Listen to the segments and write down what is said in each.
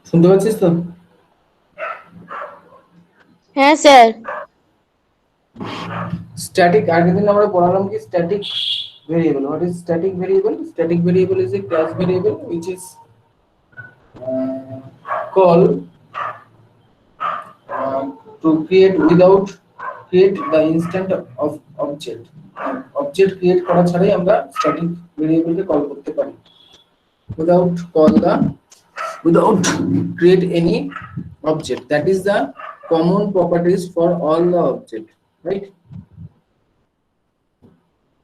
শুনতে পাচ্ছিস তো? হ্যাঁ স্যার। স্ট্যাটিক আগের দিন আমরা পড়ালাম কি static variable. What is static variable? Static variable is a class variable which is called to create the instant of object. Object create করা ছাড়াই আমরা static variable কে কল করতে পারি without create any object. That is the common properties for all the object, right?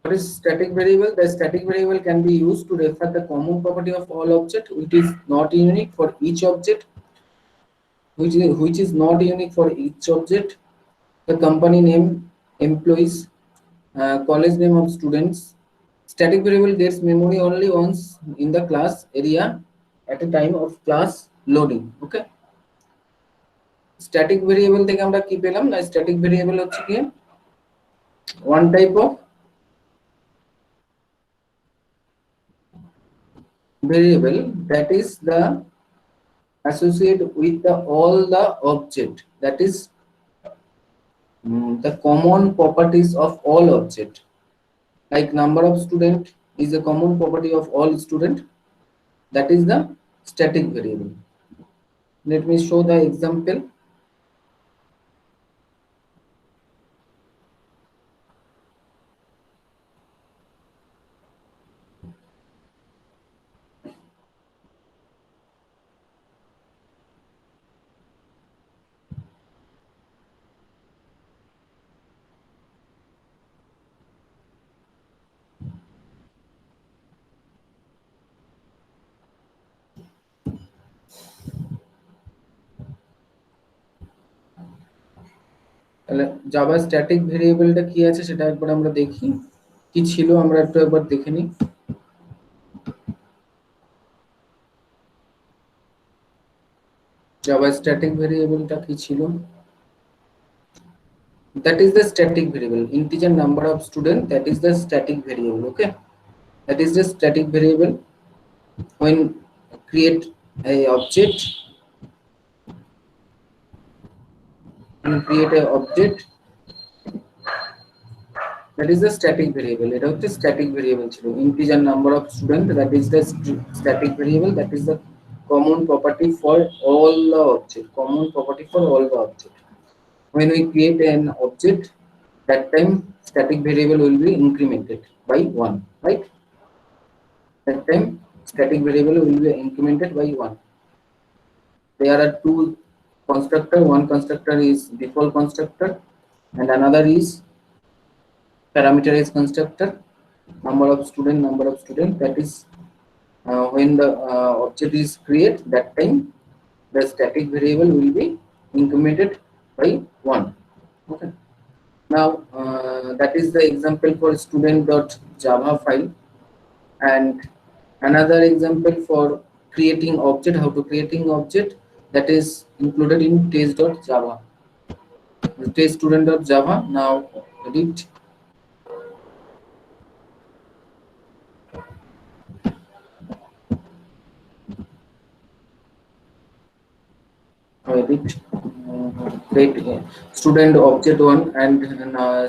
What is static variable? The static variable can be used to refer the common property of all object which is not unique for each object, which is not unique for each object. The company name, employees, college name of students. Static variable gets memory only once in the class area at a time of class loading. Okay. Static variable থেকে আমরা কি পেলাম না static variable হচ্ছে কি one type of variable that is the associate with the all the object, that is the common properties of all object. Like number of student is a common property of all student, that is the static variable. Let me show the example. তাহলে Java static ভেরিয়েবলটা কি আছে সেটা একবার আমরা দেখি, কি ছিল আমরা একটু একবার দেখে নিই। জাভা স্ট্যাটিক ভেরিয়েবলটা কি ছিল? That is the static variable, integer number of student, that is the static variable. Okay, that is the static variable. When create a object, when create a object, that is the static variable. এটা হচ্ছে static variable ছিল, integer number of student, that is the static variable, that is the common property for all the object, common property for all the object. When we create an object, that time static variable will be incremented by 1, right? That time static variable will be incremented by 1. There are two constructor, one constructor is default constructor and another is parameterized constructor. Number of student, that is when the object is create, that time the static variable will be incremented by 1. Okay, now that is the example for student.java file. And another example for creating object, how to creating object, that is included in test.java, test student.java. Now edit, edit create student object 1 and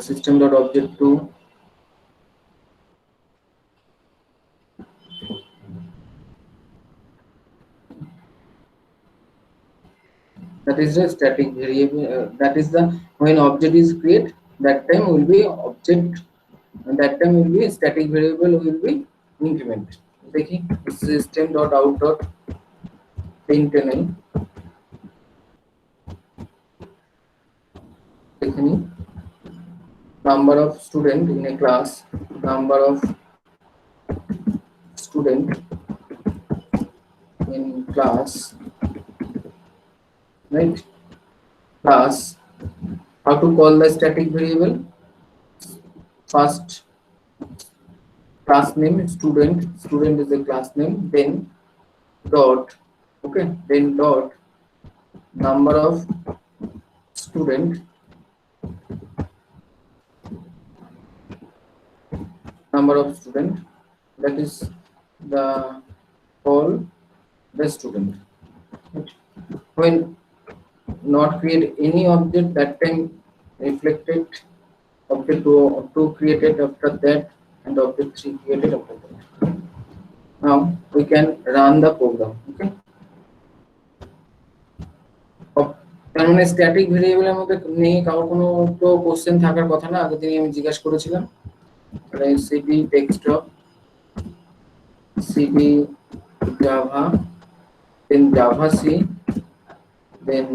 system.object 2. That is the static variable, that is the when object is create, that time will be object, and that time will be static variable will be increment. देखिए system.out.println, देखिए number of student in a class, number of student in class, right? Class, how to call the static variable? First class name student is the class name, then dot, okay, then dot number of student, that is the all the student, right? when not create any object, that time reflected object 2 created after that, and object 3 created after that. Now we can run the program. Okay, তার মানে static ভেরিয়েবলের মধ্যে নেই কারোর কোনো তো question থাকার কথা না, আগের দিনই আমি জিজ্ঞাসা করেছিলাম। তাহলে CB desktop, CB Java, then Java C, then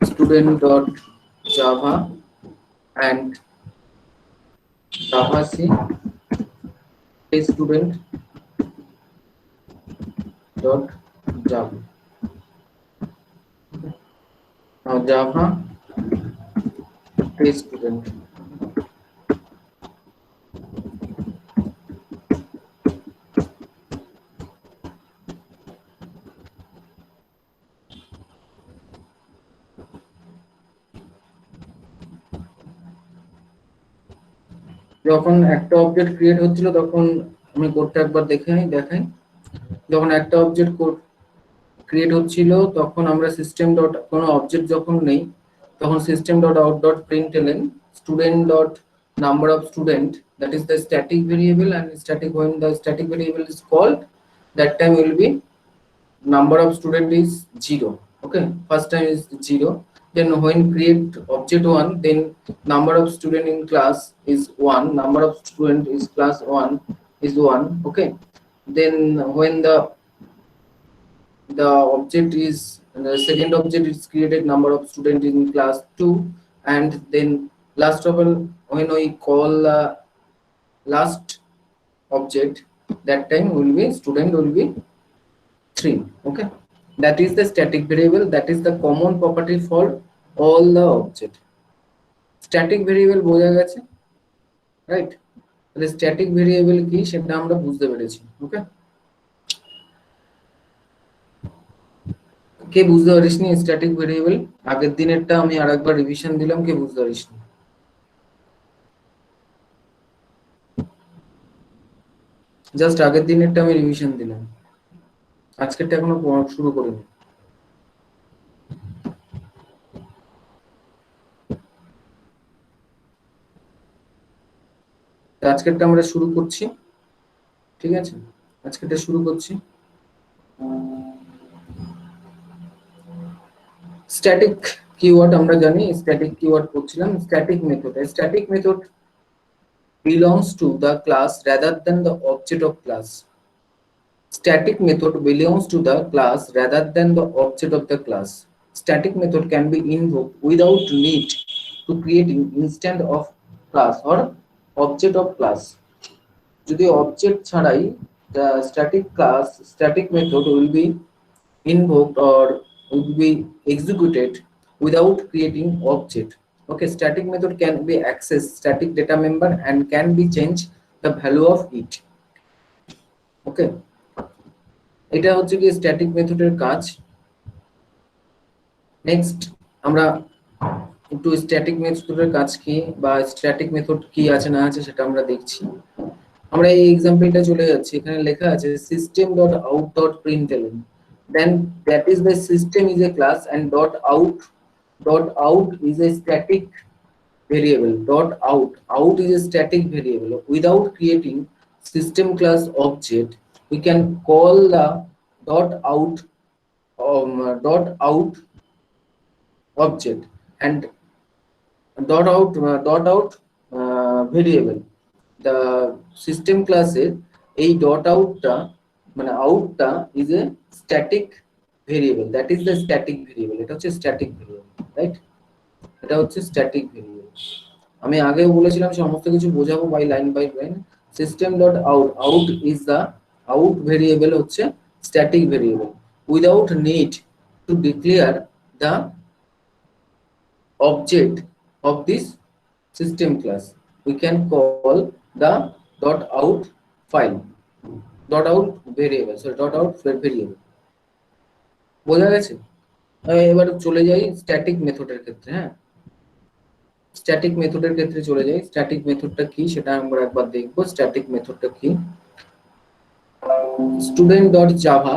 student dot java and java c student dot java. Now java student. যখন একটা অবজেক্ট ক্রিয়েট হচ্ছিল তখন আমি কোডটা একবার দেখাই। যখন একটা অবজেক্ট ক্রিয়েট হচ্ছিল তখন আমরা সিস্টেম ডট কোনো অবজেক্ট যখন নেই তখন system dot out dot প্রিন্টএলএন student dot number of student, that is the static variable, and static when the static variable is called, that time will be number of student is 0. Okay, first time is 0. Then when create object 1, then number of student in class is 1, number of student is class 1 is 1. Okay, then when the object is the second object is created, number of student in class 2, and then last of all when we call last object, that time will be student will be 3. Okay, that is the static variable, that is the common property for all the object. Static variable বোঝা গেছে, right? তাহলে static variable কি সেটা আমরা বুঝতে পেরেছি। ওকে, কে বুঝতে পারিসনি static variable? আগের দিনেরটা আমি আরেকবার রিভিশন দিলাম, কে বুঝতে পারিসনি? জাস্ট আগের দিনেরটা আমি রিভিশন দিলাম, আজকেরটা এখনো শুরু করিনি। আজকেরটা আমরা শুরু করছি, ঠিক আছে? আজকেরটা শুরু করছি। স্ট্যাটিক কিওয়ার্ড আমরা জানি, স্ট্যাটিক কিওয়ার্ড পড়ছিলাম। Static method belongs to the class rather than the object of class. Static method belongs to the class rather than the object of the class. Static method can be invoked without need to create an instance of class or object of class. যদি object ছাড়াই the static method will be invoked or will be executed without creating object. Okay, static method can be access static data member and can be change the value of it. Okay, এটা হচ্ছে কি static মেথডের কাজ। Next আমরা একটু static মেথডের কাজ কি বা স্ট্যাটিক মেথড কি আছে না আছে সেটা আমরা দেখছি। আমরা এই এক্সাম্পলটা চলে যাচ্ছি, এখানে লেখা আছে system.out.println, then that is the system is a class and .out is a static variable. Out is a static variable. Without creating system class object, we can call the .out object and .out variable. The system classes এই .outটা মানে outটা is a static variable, that is the static variable. এটা হচ্ছে static variable, right? এটা হচ্ছে static variable। আমি আগেও বলেছিলাম সমস্ত কিছু বোঝাবো by line system.out is the out variable হচ্ছে static variable without need to declare the object of this system class. We can call the .out file, .out variable, sorry, .out variable। বোঝা গেছে? এবার চলে যাই স্ট্যাটিক মেথডের ক্ষেত্রে। হ্যাঁ, static মেথডের ক্ষেত্রে চলে যাই। স্ট্যাটিক মেথডটা কি সেটা আমরা একবার দেখবো। স্ট্যাটিক মেথডটা কি? student.java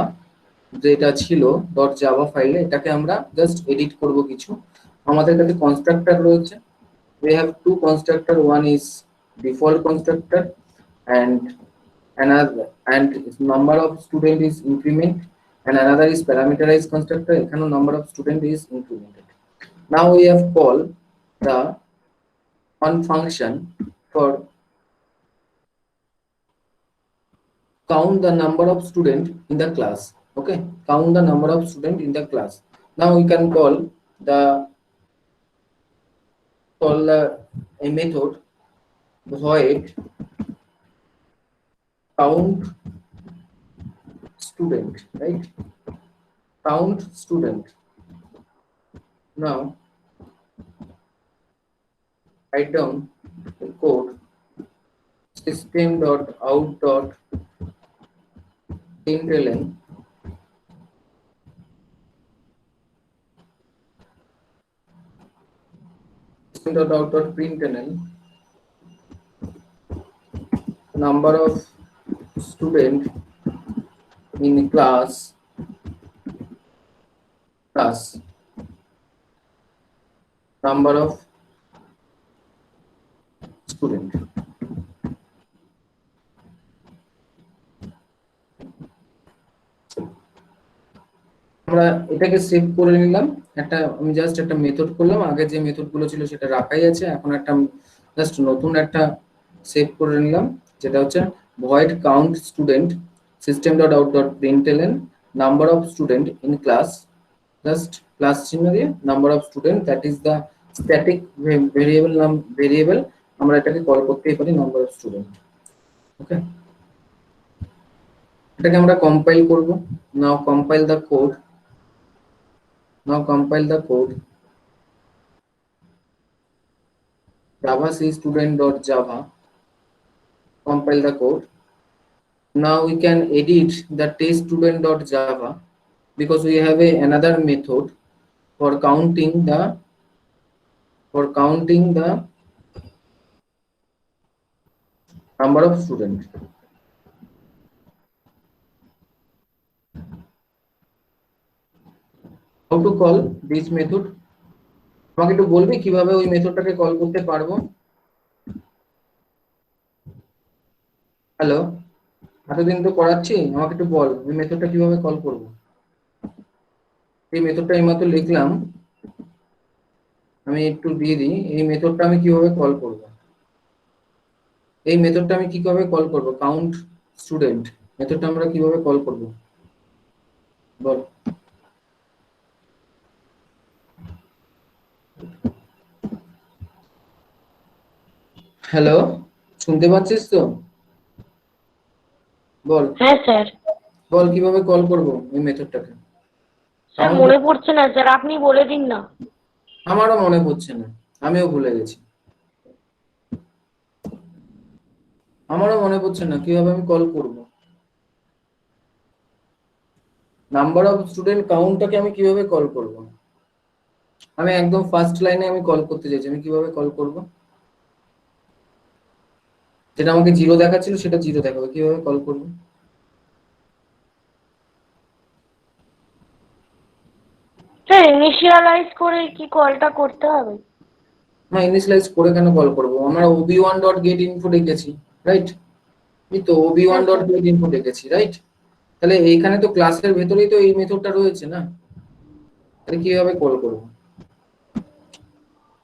যেটা ছিল ডট জাভা ফাইলে, এটাকে আমরা জাস্ট এডিট করব কিছু। আমাদের কাছে কনস্ট্রাক্টর রয়েছে, we have two constructor, one is default constructor and another, and number of student is increment, and another is parameterized constructor, এখানে number of student is incremented. Now we have called the one function for count the number of student in the class. Okay, count the number of student in the class. Now we can call a method void count student, right? Count student. Now write down the code system.out.println system.out.println number of student in class plus number of student. আমরা এটাকে save করে নিলাম, একটা আমি just একটা method করলাম, আগে যে মেথড গুলো ছিল সেটা রাখাই আছে, এখন একটা জাস্ট নতুন একটা সেভ করে নিলাম, যেটা হচ্ছে void count student system.out.println number of student in class, just plus চিহ্ন দিয়ে number of student, that is the static variable, আমরা এটাকে কল করতেই পারি নাম্বার অফ স্টুডেন্ট। ওকে, এটাকে আমরা কম্পাইল করব। Now compile the code, java c student.java, compile the code. Now we can edit the teststudent.java because we have another method for counting the number of students. How to call this method? আমাকে একটু বলবি কিভাবে ওই মেথডটাকে call করতে পারবো? Hello, এতদিন তো করাচ্ছি, আমাকে একটু বল ওই মেথডটা কিভাবে কল করব। এই মেথডটা এইমাত্র লিখলাম, আমি একটু দিয়ে দিই, এই মেথডটা আমি কিভাবে কল করব। এই মেথডটা আমি কিভাবে কল করব, কাউন্ট স্টুডেন্ট মেথডটা আমরা কিভাবে কল করব বল। হ্যালো, শুনতে পাচ্ছিস তো? বল। হ্যাঁ স্যার। বল কিভাবে কল করব এই মেথডটাকে। স্যার মনে পড়ছে না স্যার, আপনি বলে দিন না। আমারও মনে পড়ছে না, আমিও ভুলে গেছি। আমারও মনে পড়ছে না কিভাবে আমি কল করব। নাম্বার অফ স্টুডেন্ট কাউন্টটাকে আমি কিভাবে কল করব। আমি একদম ফার্স্ট লাইনে আমি কল করতে চাইছি, আমি কিভাবে কল করব। যেটা আমাকে 0 দেখাচ্ছিল সেটা 0 দেখাবে, কিভাবে কল করব। স্যার ইনিশিয়ালাইজ করে কি কলটা করতে হবে? না, ইনিশিয়ালাইজ করে কেন কল করব, আমরা ob1.getInfo লিখেছি, রাইট? এই তো ob1.getInfo লিখেছি, রাইট? তাহলে এইখানে তো ক্লাসের ভেতরেই তো এই মেথডটা রয়েছে না, তাহলে কিভাবে কল করব।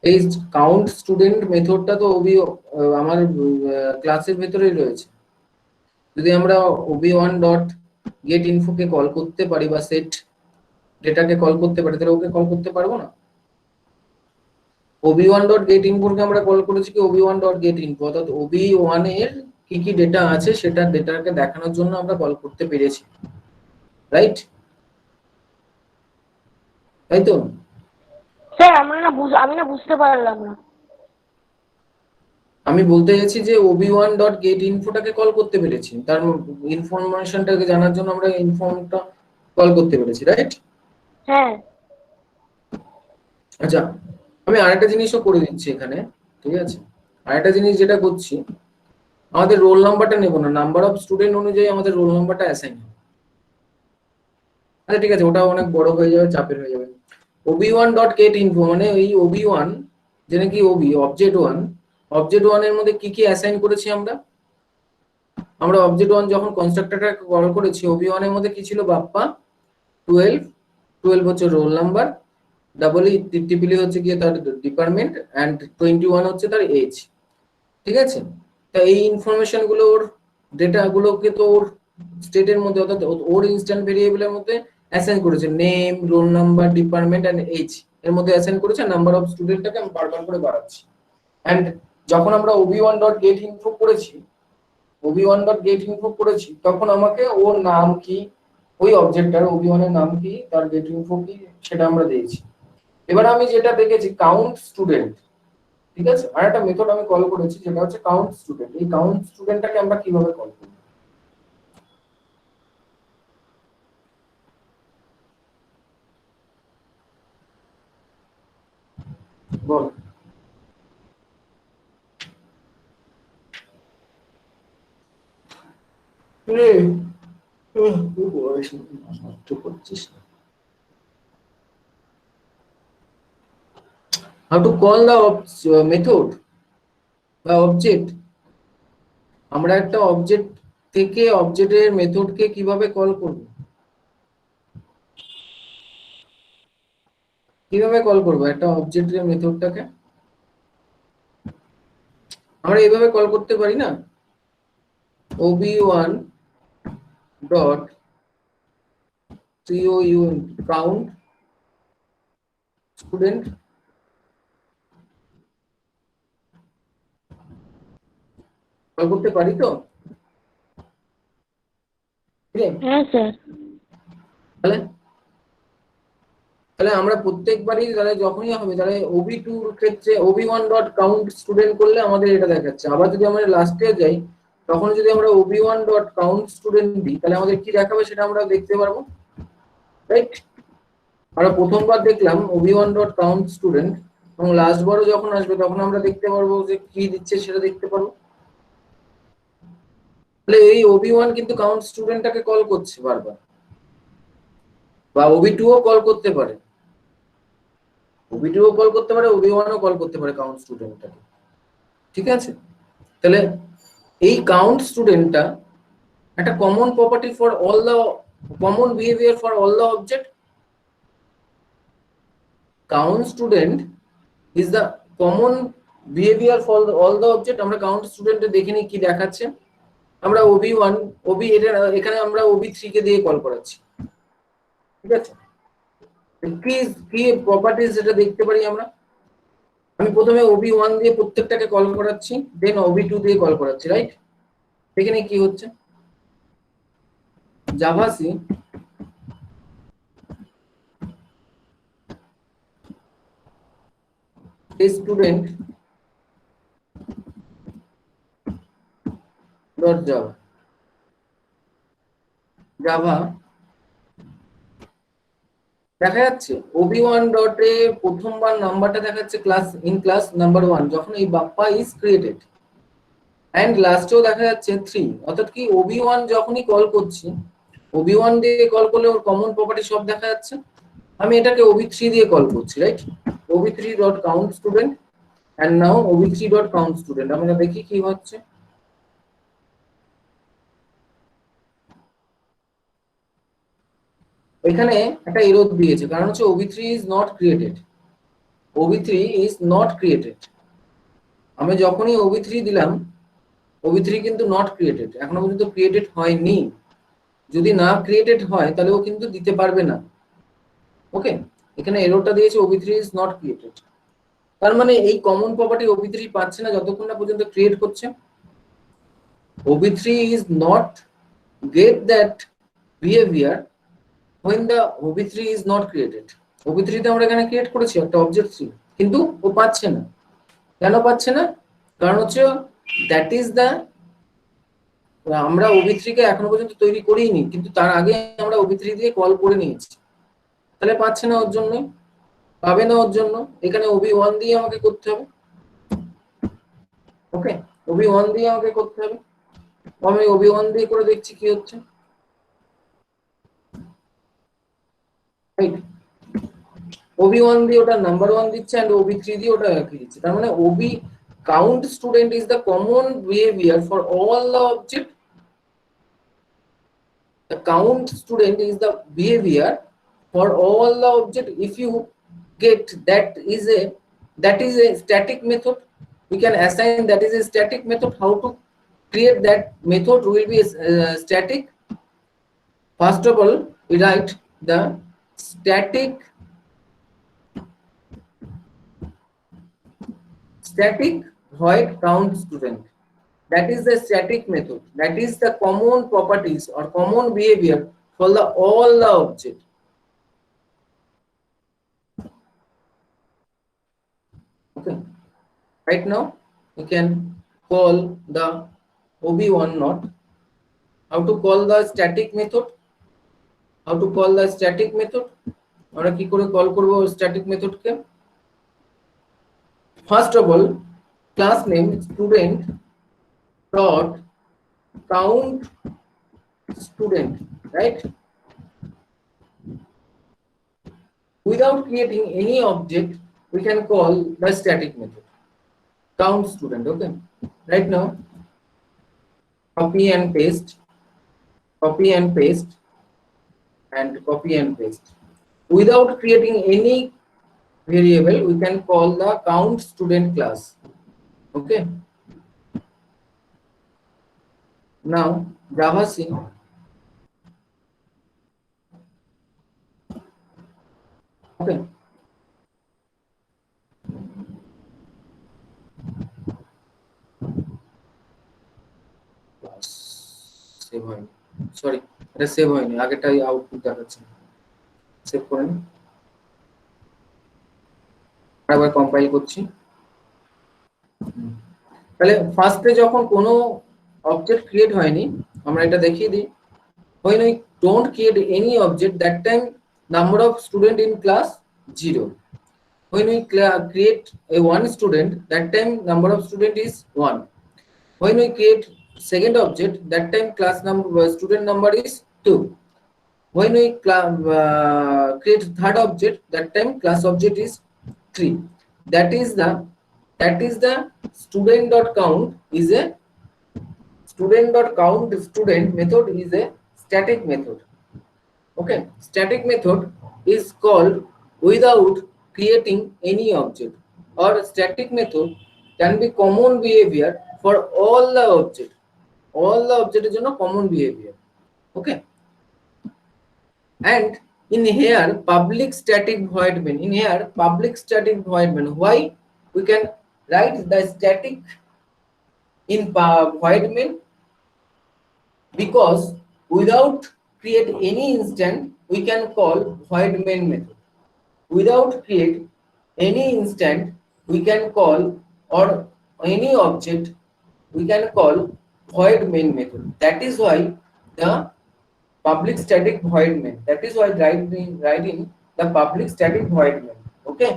এই কাউন্ট স্টুডেন্ট মেথডটা তো আমার ক্লাসের ভেতরেই রয়েছে। যদি আমরা ob1.getInfo কে কল করতে পারি বা সেট ডেটাকে কল করতে পারি, তাহলে ওকে কল করতে পারবো না। ob1.getInfo কে আমরা কল করেছি কি ob1.getInfo, অর্থাৎ ob1 এর কি কি ডেটা আছে সেটা ডেটাকে দেখানোর জন্য আমরা কল করতে পেরেছি, রাইট? তাই তো? স্যার আমি না বুঝতে পারলাম না। আমি বলতে চাইছি যে ob1.getInfo টাকে কল করতে পেরেছি, তার ইনফরমেশনটাকে জানার জন্য আমরা ইনফর্মটা কল করতে পেরেছি, রাইট? হ্যাঁ। আচ্ছা, আমি আরেকটা জিনিসও করে দিচ্ছি এখানে, ঠিক আছে? আরেকটা জিনিস যেটা করছি, আমাদের রোল নাম্বারটা নেব না, নাম্বার অফ স্টুডেন্ট অনুযায়ী আমাদের রোল নাম্বারটা অ্যাসাইন হবে। আচ্ছা ঠিক আছে, ওটা অনেক বড় হয়ে যাবে, চাপের হয়ে যাবে। ওবি1 ডট গেট ইনফো মানে এই ওবি1 যে নাকি ওবি অবজেক্ট ওয়ান এর মধ্যে কি কি অ্যাসাইন করেছি আমরা? আমরা অবজেক্ট ওয়ান যখন কনস্ট্রাক্টরটা কল করেছি, ওবি1 এর মধ্যে কি ছিল? বাপ্পা 12, 12 হচ্ছে রোল নাম্বার, ট্রিপলি হচ্ছে গিয়ে তার ডিপার্টমেন্ট, অ্যান্ড 21 হচ্ছে তার এজ। ঠিক আছে, তা এই ইনফরমেশন গুলো ওর ডেটা গুলোকে তো ওর স্টেটের মধ্যে অর্থাৎ ওর ইনস্ট্যান্ট ভেরিয়েবলের মধ্যে অ্যাসাইন করেছে, name, roll number, department and age এর মধ্যে অ্যাসাইন করেছে। নাম্বার অফ স্টুডেন্টটাকে আমি বারবার করে বাড়াচ্ছি। এন্ড যখন আমরা ওবি1 ডট গেট ইনফো করেছি, তখন আমাকে ওর নাম কি, ওই অবজেক্টটার ওবি1 এর নাম কি, তার গেট ইনফো কি, সেটা আমরা দিয়েছি। এবার আমি যেটা দেখেছি কাউন্ট স্টুডেন্ট, ঠিক আছে, আর একটা মেথড আমি কল করেছি যেটা হচ্ছে কাউন্ট স্টুডেন্ট। এই কাউন্ট স্টুডেন্টটাকে আমরা কিভাবে কল করব? বল। রে তুই বলিস না, নষ্ট করছিস না। How to call the method বা অবজেক্ট। আমরা একটা অবজেক্ট থেকে অবজেক্টের মেথডকে কিভাবে কল করব? কিভাবে কল করব একটা অবজেক্টের মেথডটাকে? আমরা এইভাবে কল করতে পারি না, ob1 dot count student. Call করতে পারি তো? হ্যাঁ স্যার। তাহলে তাহলে আমরা প্রত্যেকবারই তাহলে যখনই হবে তাহলে ওবি2 এর ক্ষেত্রে ওবি1 ডট কাউন্ট স্টুডেন্ট করলে আমাদের এটা দেখাচ্ছে। আবার যদি আমরা লাস্টে যাই তখন যদি আমরা ওবি1 ডট কাউন্ট স্টুডেন্ট দিই তাহলে আমাদের কি দেখাবে সেটা আমরা দেখতে পারবো, রাইট? আমরা প্রথমবার দেখলাম ওবি1 ডট কাউন্ট স্টুডেন্ট, এবং লাস্ট বারও যখন আসবে তখন আমরা দেখতে পারবো যে কি দিচ্ছে সেটা দেখতে পারবো। তাহলে এই ওবি1 কিন্তু কাউন্ট স্টুডেন্টটাকে কল করছে বারবার, বা ওবি2 ও কল করতে পারে, ওবি2 ও কল করতে পারে, ওবি1 ও কল করতে পারে কাউন্ট স্টুডেন্টটাকে। ঠিক আছে, তাহলে এই কাউন্ট স্টুডেন্টটা একটা common property for all the common behaviour for all the object. Count student is the common behaviour for all the object. আমরা কাউন্ট স্টুডেন্টে দেখে নিই কি দেখাচ্ছে। আমরা ওবি1 এটা এখানে আমরা ওবি3 কে দিয়ে কল করাচ্ছি। ঠিক আছে, কি কি প্রপার্টিজ যেটা দেখতে পারি আমরা, আমি প্রথমে ওবি1 দিয়ে প্রত্যেকটাকে কল করাচ্ছি, দেন ওবি2 দিয়ে কল করাচ্ছি, রাইট? এখানে কি হচ্ছে, জাভাসি স্টুডেন্ট ডট জাভা দেখা যাচ্ছে ওবি1 ডটে প্রথমবার নাম্বারটা দেখাচ্ছে ক্লাস নাম্বার 1 যখন এই বাপ্পা ইজ ক্রিয়েটেড, এন্ড লাস্টেও দেখা যাচ্ছে 3। অর্থাৎ কি ওবি1 যখনই কল করছি, ওবি1 দিয়ে কল করলে ওর কমন প্রপার্টি সব দেখা যাচ্ছে। আমি এটাকে ওবি3 দিয়ে কল করছি, right? Ob3 dot count student, and now ob3 dot count student. আমরা দেখি কি হচ্ছে। এখানে একটা এরর দিয়েছে, কারণ হচ্ছে ob3 is not created. Ob3 is not created. আমি যখনই ওবি3 দিলাম, ওবি3 কিন্তু নট ক্রিয়েটেড, এখনো পর্যন্ত ক্রিয়েটেড হয়নি। যদি না ক্রিয়েটেড হয় তাহলে ও কিন্তু দিতে পারবে না। ওকে, এখানে এররটা দিয়েছে ওবি3 ইজ নট ক্রিয়েটেড। তার মানে এই কমন প্রপার্টি ওবি3 পাচ্ছে না যতক্ষণ না পর্যন্ত ক্রিয়েট করছে। ওবি3 is not get that behaviour when the OB3 is not created. OB3 তে আমরা এখানে ক্রিয়েট করেছি একটা অবজেক্ট 3, কিন্তু ও পাচ্ছে না। কেন পাচ্ছে না? কারণ হচ্ছে দ্যাট ইজ দা, আমরা OB3 কে এখনো পর্যন্ত তৈরি করিনি, কিন্তু তার আগে আমরা OB3 দিয়ে কল করে নিয়েছি। তাহলে পাচ্ছে না, ওর জন্য পাবে না, ওর জন্য এখানে OB1 দিয়ে আমাকে করতে হবে। ওকে, OB1 দিয়ে আমাকে করতে হবে। আমি OB1 দিয়ে করে দেখছি কি হচ্ছে। রাইট? ob1 দিয়ে ওটা নাম্বার 1 দিচ্ছে এন্ড ob3 দিয়ে ওটা রেখে দিচ্ছে, তার মানে ob count student is the common behavior for all the object. The count student is the behavior for all the object. If you get that is a static method, we can assign that is a static method. How to create that method will be static. First of all, we write the static void count student. That is the static method. That is the common properties or common behavior for the all the object. Okay. Right now we can call the ob1 not. How to call the static method? How to call the static method? আমরা কি করে call করব static method K? First of all, class name student dot count student, right? Without creating any object, we can call the static method count student. Okay. Right now, copy and paste, copy and paste, and copy and paste. Without creating any variable, we can call the count student class. Okay. Now Java C. Okay. Save হয়নি, sorry এটা save হয়নি, আগেটাই output দেখাচ্ছে। Save করেন, আবার compile করছি। তাহলে ফার্স্টে যখন কোনো অবজেক্ট ক্রিয়েট হয়নি, আমরা এটা দেখিয়ে দিই। when we don't create any object, that time number of student in class 0. When we create a one student, that time number of student is 1. When we create second object, that time class number student number is 2. When we create third object, that time class object is 3. That is the student dot count is a student dot count student method is a static method. Okay, static method is called without creating any object, or static method can be common behavior for all the object. All the object is common behavior. Okay. And in here public static void main, in here public static void main, why we can write the static in void main? Because without create any instant, we can call void main method. Without create any instant, we can call, or any object, we can call void main method. That is why the public static void main. That is why writing the public static void main. Okay.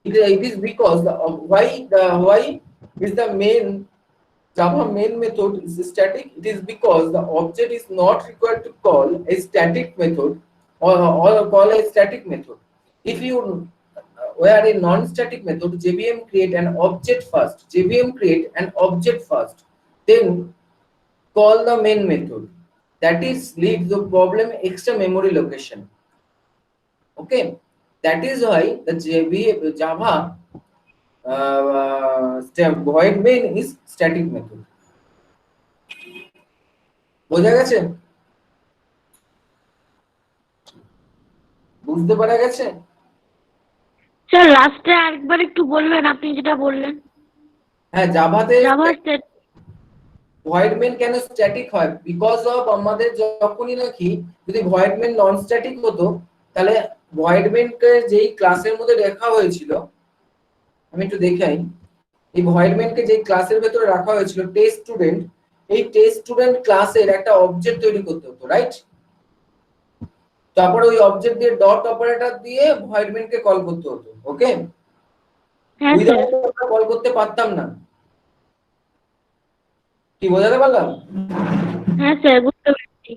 It is because why is the main Java main method is static? It is because the object is not required to call a static method or call a static method. If you were a non-static method, JVM create an object first. JVM create an object first, then call the main method. That is leaves the problem extra memory location. Okay. That is why the Java void main is static method. বোঝা গেছে? বুঝতে পারা গেছে? Sir লাস্টে আরেকবার একটু বলবেন আপনি যেটা বললেন। হ্যাঁ, জাভাতে জাভা void main কেন স্ট্যাটিক হয়? বিকজ অফ আমাদের যখনই নাকি যদি void main নন স্ট্যাটিক হতো, তাহলে void main কে যেই ক্লাসের মধ্যে রাখা হয়েছিল, আমি একটু দেখাই, এই void main কে যেই ক্লাসের ভিতরে রাখা হয়েছিল টেস্ট স্টুডেন্ট, এই টেস্ট স্টুডেন্ট ক্লাসের একটা অবজেক্ট তৈরি করতে হতো, রাইট? তারপর ওই অবজেক্ট দিয়ে ডট অপারেটর দিয়ে void main কে কল করতে হতো। ওকে, উইদাউট কল করতে পারতাম না। কি বোঝাতে পারলাম? হ্যাঁ স্যার, বুঝতে পেরেছি।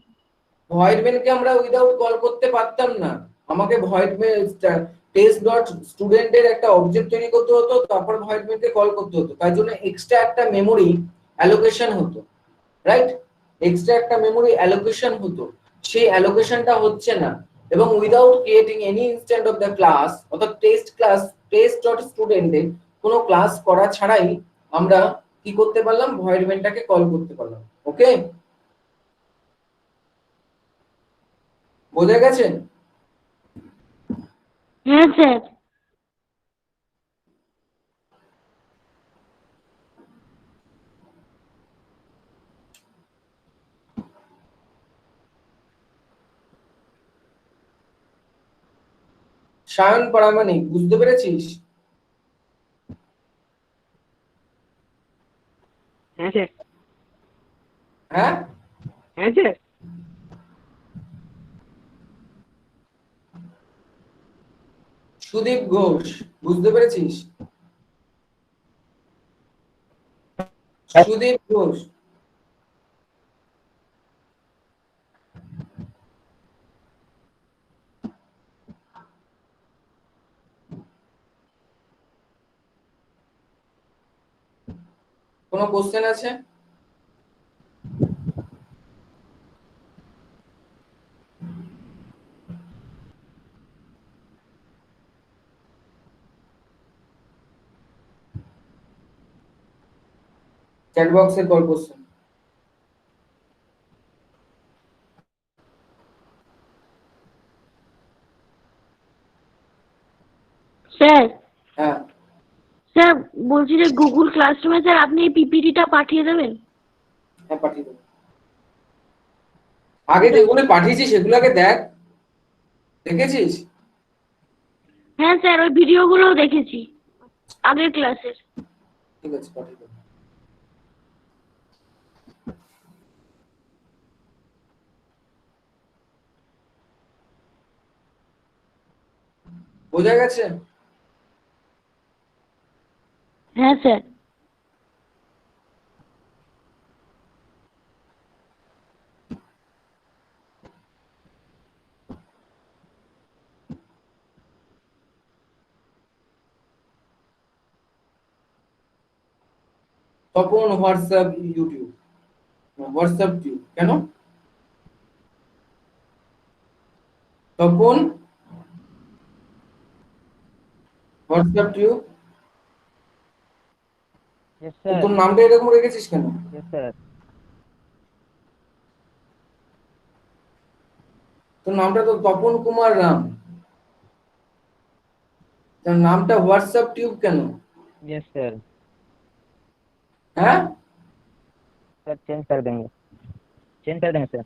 ভয়েড মেলকে আমরা উইদাউট কল করতে পারতাম না। আমাকে ভয়েড মেল টেস্ট ডট স্টুডেন্টের একটা অবজেক্ট তৈরি করতে হতো, তারপর ভয়েড মেলকে কল করতে হতো। তাই জন্য এক্সট্রা একটা মেমরি অ্যালোকেশন হতো, রাইট? এক্সট্রা একটা মেমরি অ্যালোকেশন হতো, সেই অ্যালোকেশনটা হচ্ছে না। এবং without creating any instant of the class, অর্থাৎ টেস্ট ডট স্টুডেন্টে কোনো ক্লাস করা ছাড়াই আমরা কি করতে পারলাম, ভয়েড মেলটাকে কল করতে পারলাম। ওকে, বোঝা গেছে? হ্যাঁ স্যার। সায়ন পারামানিক, বুঝতে পেরেছিস? হ্যাঁ স্যার। হ্যাঁ, হ্যাঁ স্যার। সুদীপ ঘোষ, বুঝতে পেরেছিস? সুদীপ ঘোষ, কোনো কোশ্চেন আছে? চ্যাট বক্সে কল কোশ্চেন। স্যার, হ্যাঁ স্যার বলছি যে গুগল ক্লাসরুমে স্যার আপনি এই পিপিটিটা পাঠিয়ে দেবেন। হ্যাঁ, পাঠিয়ে দেবো। আগে যেগুলো পাঠিয়েছি সেগুলোকে দেখ, দেখেছিস? হ্যাঁ স্যার, ওই ভিডিওগুলোও দেখেছি আগের ক্লাসের। ঠিক আছে, পাঠিয়ে দেবো। বোঝা গেছে? হ্যাঁ স্যার। তখন হোয়াটসঅ্যাপ ইউটিউব, হোয়াটসঅ্যাপ টিউব কেন? তখন হোয়াটসঅ্যাপ টিউব, Yes sir. তোর নামটা এরকম রেখেছিস কেন? Yes sir. তোর নামটা তো তপন কুমার রাম, তোর নামটা হোয়াটসঅ্যাপ টিউব কেন? Yes sir. হ্যাঁ, सर चेंज कर देंगे सर।